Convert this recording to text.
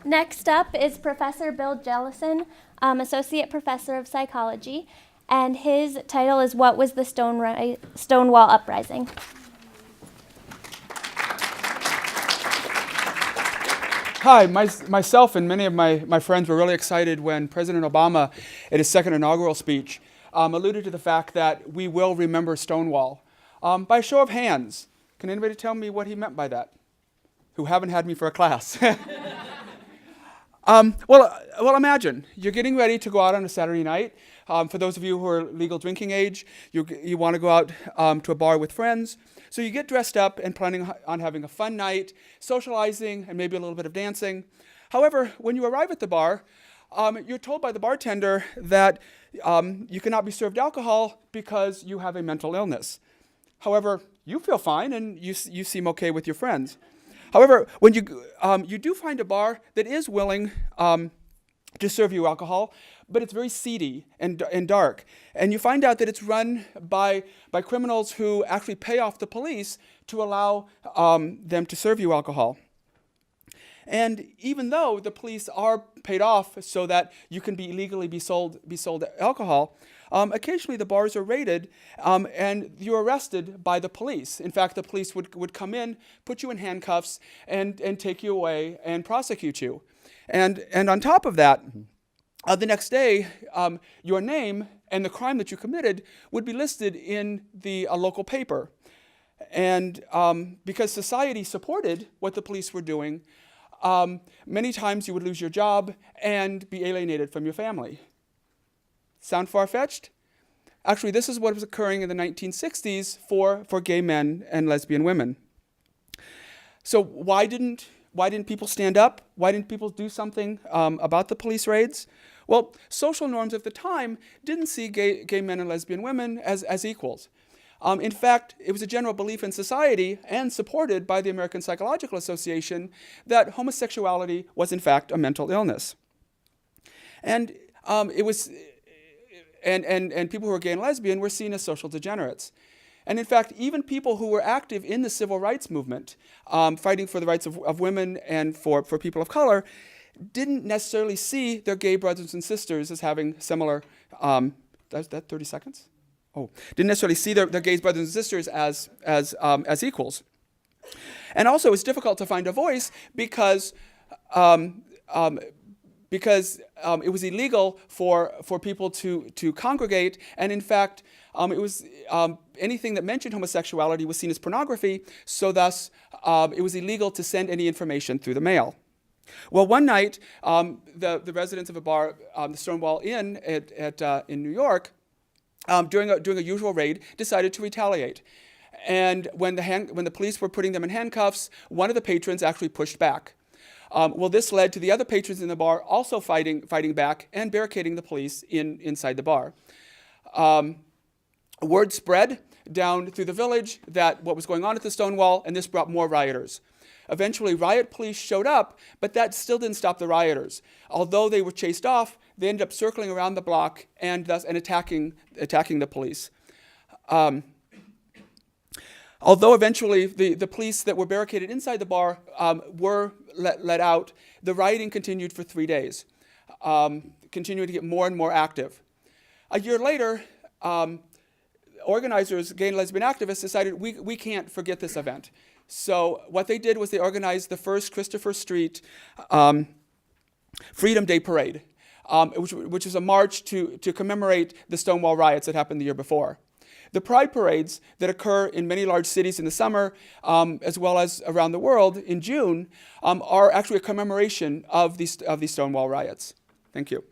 Next up is Professor Bill Jellison, Associate Professor of Psychology, and his title is What Was the Stonewall Uprising? Hi, myself and many of my friends were really excited when President Obama, at his second inaugural speech, alluded to the fact that we will remember Stonewall. By a show of hands, can anybody tell me what he meant by that? Who haven't had me for a class? Well, imagine you're getting ready to go out on a Saturday night. For those of you who are legal drinking age, you want to go out to a bar with friends. So you get dressed up and planning on having a fun night, socializing, and maybe a little bit of dancing. However, when you arrive at the bar, you're told by the bartender that you cannot be served alcohol because you have a mental illness. However, you feel fine and you seem okay with your friends. However, when you do find a bar that is willing to serve you alcohol, but it's very seedy and dark. And you find out that it's run by criminals who actually pay off the police to allow them to serve you alcohol. And even though the police are paid off so that you can illegally be sold alcohol, occasionally the bars are raided and you're arrested by the police. In fact, the police would come in, put you in handcuffs, and take you away and prosecute you. And on top of that, the next day, your name and the crime that you committed would be listed in a local paper. And because society supported what the police were doing, many times you would lose your job and be alienated from your family. Sound far-fetched? Actually, this is what was occurring in the 1960s for gay men and lesbian women. So why didn't people stand up? Why didn't people do something about the police raids? Well, social norms of the time didn't see gay men and lesbian women as equals. In fact, it was a general belief in society and supported by the American Psychological Association that homosexuality was in fact a mental illness. And and people who were gay and lesbian were seen as social degenerates. And in fact, even people who were active in the civil rights movement, fighting for the rights of women and for people of color, didn't necessarily see their gay brothers and sisters as having similar, is that 30 seconds? Oh, didn't necessarily see their gay brothers and sisters as equals. And also, it's difficult to find a voice because it was illegal for people to congregate, and in fact, it was anything that mentioned homosexuality was seen as pornography. So thus, it was illegal to send any information through the mail. Well, one night, the residents of a bar, the Stonewall Inn in New York, during a usual raid, decided to retaliate. And when the police were putting them in handcuffs, one of the patrons actually pushed back. Well, this led to the other patrons in the bar also fighting back and barricading the police inside the bar. Word spread down through the village that what was going on at the Stonewall, and this brought more rioters. Eventually, riot police showed up, but that still didn't stop the rioters. Although they were chased off, they ended up circling around the block and attacking the police. Although eventually the police that were barricaded inside the bar were let out, the rioting continued for 3 days, continuing to get more and more active. A year later, organizers, gay and lesbian activists, decided we can't forget this event. So what they did was they organized the first Christopher Street Freedom Day Parade, which is a march to commemorate the Stonewall riots that happened the year before. The pride parades that occur in many large cities in the summer, as well as around the world in June, are actually a commemoration of these Stonewall riots. Thank you.